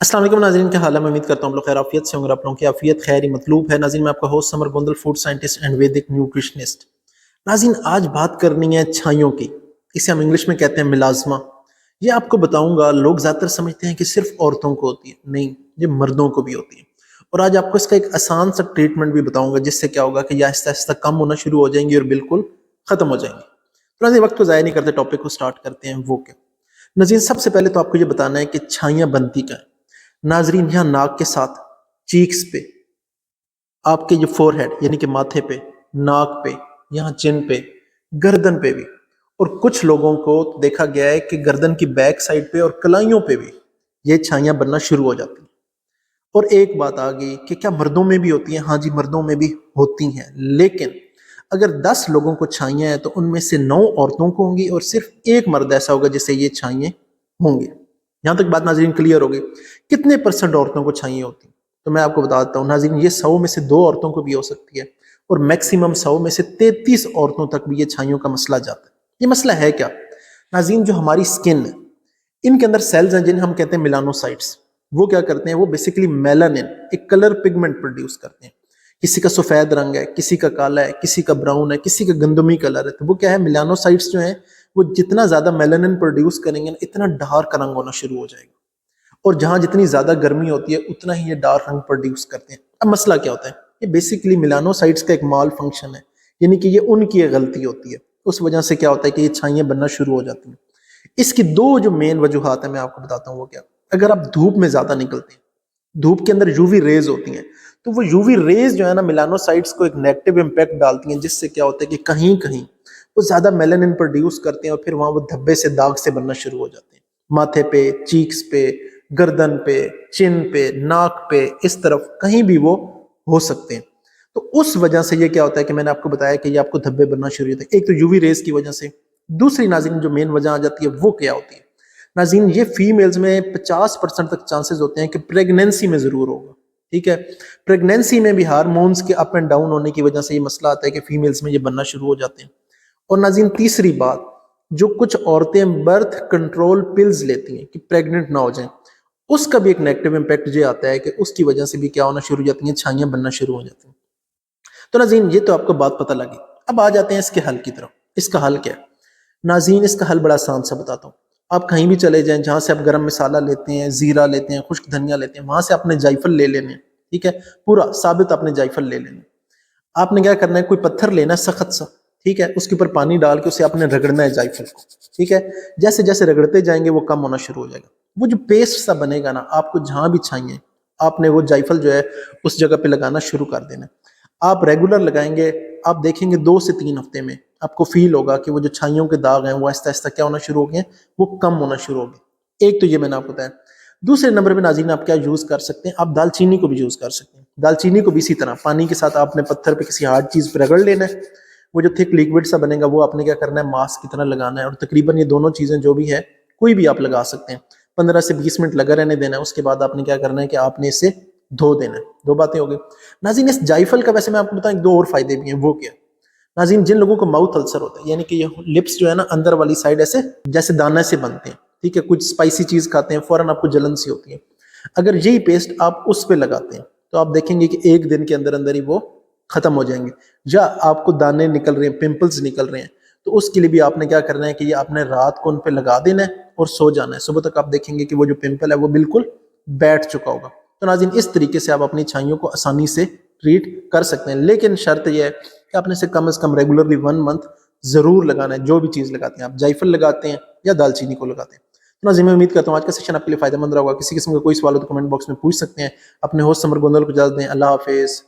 अस्सलाम वालेकुम नाज़रीन, क्या हाल है। मैं उम्मीद करता हूँ आप लोग खैर आफियत से होंगे। आप लोगों की आफियत खैर ही मतलूब है। नाज़रीन, मैं आपका host summer Gondal, food scientist and वैदिक न्यूट्रिशनिस्ट। नाज़रीन, आज बात करनी है छाइयों की। इसे हम इंग्लिश में कहते हैं मिलाज़मा। ये आपको बताऊंगा, लोग ज़्यादातर समझते हैं कि सिर्फ औरतों को होती है, नहीं, ये मर्दों को भी होती है। और आज आपको इसका एक आसान सा ट्रीटमेंट भी बताऊंगा, जिससे क्या होगा कि ये आहिस्ता आहिस्ता कम होना शुरू हो जाएंगी और बिल्कुल ख़त्म हो जाएंगी। तो नाज़रीन, वक्त को ज़ाया नहीं करते, टॉपिक को स्टार्ट करते हैं। वो क्या नाज़रीन, सबसे पहले तो आपको ये बताना है कि छाइयाँ बनती क्या है। नाजरीन, यहाँ नाक के साथ चीक्स पे, आपके जो फोरहेड यानी कि माथे पे, नाक पे, यहाँ चिन पे, गर्दन पे भी, और कुछ लोगों को देखा गया है कि गर्दन की बैक साइड पे और कलाइयों पे भी ये छाइयाँ बनना शुरू हो जाती हैं। और एक बात आ गई कि क्या मर्दों में भी होती हैं? हाँ जी, मर्दों में भी होती हैं, लेकिन अगर 10 लोगों को छाइयाँ हैं तो उनमें से 9 औरतों को होंगी और सिर्फ एक मर्द ऐसा होगा जिसे ये छाइयाँ होंगी। यहाँ तक बात नाज़रीन क्लियर हो गई। कितने परसेंट औरतों को छाइयाँ होती हैं? तो मैं आपको बताता हूँ नाज़रीन, ये 100 में से 2 औरतों को भी हो सकती है, और मैक्सिमम 100 में से 33 औरतों तक भी ये छाइयों का मसला जाता है। ये मसला है क्या नाज़रीन? जो हमारी स्किन है, इनके अंदर सेल्स हैं जिन्हें हम कहते हैं मेलानोसाइट्स। वो क्या करते हैं? वो बेसिकली मेलानिन, एक कलर पिगमेंट प्रोड्यूस करते हैं। किसी का सफ़ेद रंग है, किसी का काला है, किसी का ब्राउन है, किसी का गंदमी कलर है। तो वो क्या है, मेलानोसाइट्स जो हैं वो जितना ज़्यादा मेलानिन प्रोड्यूस करेंगे ना, इतना डार्क रंग होना शुरू हो जाएगा। और जहाँ जितनी ज़्यादा गर्मी होती है उतना ही ये डार्क रंग प्रोड्यूस करते हैं। अब मसला क्या होता है? ये बेसिकली मेलानोसाइट्स का एक माल फंक्शन है, यानी कि ये उनकी एक गलती होती है। उस वजह से क्या होता है कि ये छाइयाँ बनना शुरू हो जाती हैं। इसकी 2 जो मेन वजूहात है, मैं आपको बताता हूँ वो क्या। अगर आप धूप में ज़्यादा निकलते हैं, धूप के अंदर यूवी रेज होती हैं, तो वो यूवी रेज जो है ना, मेलानोसाइट्स को एक नेगेटिव इम्पैक्ट डालती हैं, जिससे क्या होता है कि कहीं कहीं वो ज़्यादा मेलानिन प्रोड्यूस करते हैं और फिर वहाँ वो धब्बे से दाग से बनना शुरू हो जाते हैं। माथे पे, चीक्स पे, गर्दन पे, चिन पे, नाक पे, इस तरफ कहीं भी वो हो सकते हैं। तो उस वजह से ये क्या होता है कि मैंने आपको बताया कि ये आपको धब्बे बनना शुरू होते हैं, एक तो यूवी रेज की वजह से। दूसरी नाज़रीन जो मेन वजह आ जाती है वो क्या होती है नाज़रीन? ये फीमेल्स में 50% तक चांसेस होते हैं कि प्रेगनेंसी में ज़रूर होगा। ठीक है, प्रेगनेंसी में भी हार्मोन्स के अप एंड डाउन होने की वजह से ये मसला आता है कि फीमेल्स में ये बनना शुरू हो जाते हैं। और नाज़रीन, तीसरी बात, जो कुछ औरतें बर्थ कंट्रोल पिल्स लेती हैं कि प्रेग्नेंट ना हो जाएं, उसका भी एक नेगेटिव इम्पैक्ट ये आता है कि उसकी वजह से भी क्या होना शुरू हो जाती हैं, छाइयाँ बनना शुरू हो जाती हैं। तो नाज़रीन, ये तो आपको बात पता लगी। अब आ जाते हैं इसके हल की तरफ। इसका हल क्या है नाज़रीन? इसका हल बड़ा आसान सा बताता हूँ। आप कहीं भी चले जाएं, जहाँ से आप गरम मसाला लेते हैं, ज़ीरा लेते हैं, खुश्क धनिया लेते हैं, वहाँ से आपने जायफल ले लेने हैं। ठीक है, पूरा साबित आपने जायफल ले लेना है। आपने क्या करना है, कोई पत्थर लेना है सख्त सा, ठीक है, उसके ऊपर पानी डाल के उसे आपने रगड़ना है जायफल को। ठीक है, जैसे जैसे रगड़ते जाएंगे वो कम होना शुरू हो जाएगा। वो जो पेस्ट सा बनेगा ना, आपको जहाँ भी छाइए आपने वो जायफल जो है उस जगह पे लगाना शुरू कर देना है। आप रेगुलर लगाएंगे, आप देखेंगे 2 से 3 हफ्ते में आपको फील होगा कि वो जो छाइयों के दाग हैं वो आहिस्ता आहिस्ता क्या होना शुरू हो गए हैं, वो कम होना शुरू हो गए। एक तो ये मैंने आपको बताया। दूसरे नंबर पे नाज़रीन, आप क्या यूज़ कर सकते हैं? आप दालचीनी को भी यूज़ कर सकते हैं। दालचीनी को भी इसी तरह पानी के साथ आपने पत्थर पे किसी हार्ड चीज़ पे रगड़ लेना है। वो जो थिक लिक्विड सा बनेगा वो आपने क्या करना है, मास्क की तरह लगाना है। और तकरीबन ये दोनों चीज़ें जो भी है, कोई भी आप लगा सकते हैं। 15 से 20 मिनट लगा रहने देना है। उसके बाद आपने क्या करना है कि आपने इसे धो देना है। 2 बातें हो गई नाज़रीन। इस जायफल का वैसे मैं आपको बताऊं 2 और फायदे भी हैं। वो क्या नाज़रीन? जिन लोगों को माउथ अल्सर होता है, यानी कि ये लिप्स जो है ना अंदर वाली साइड ऐसे जैसे दाना से बनते हैं, ठीक है, कुछ स्पाइसी चीज़ खाते हैं फौरन आपको जलन सी होती है, अगर यही पेस्ट आप उस पे लगाते हैं तो आप देखेंगे कि 1 दिन के अंदर अंदर ही वो खत्म हो जाएंगे। या आपको दाने निकल रहे हैं, पिंपल्स निकल रहे हैं, तो उसके लिए भी आपने क्या करना है कि ये आपने रात को उन पे लगा देना है और सो जाना है। सुबह तक आप देखेंगे कि वो जो पिंपल है वो बिल्कुल बैठ चुका होगा। तो नाज़रीन, इस तरीके से आप अपनी छाइयों को आसानी से ट्रीट कर सकते हैं, लेकिन शर्त यह है कि आपने से कम रेगुलरली 1 मंथ जरूर लगाना है। जो भी चीज़ लगाते हैं, आप जायफल लगाते हैं या दालचीनी को लगाते हैं। तो नाज़रीन, मैं उम्मीद करता हूँ आज का सेशन आपके लिए फायदेमंद रहा होगा। किसी किस्म का कोई सवाल हो तो कमेंट बॉक्स में पूछ सकते हैं। अपने होस्ट समर गोंदल को इजाज़त दें। अल्लाह हाफिज़।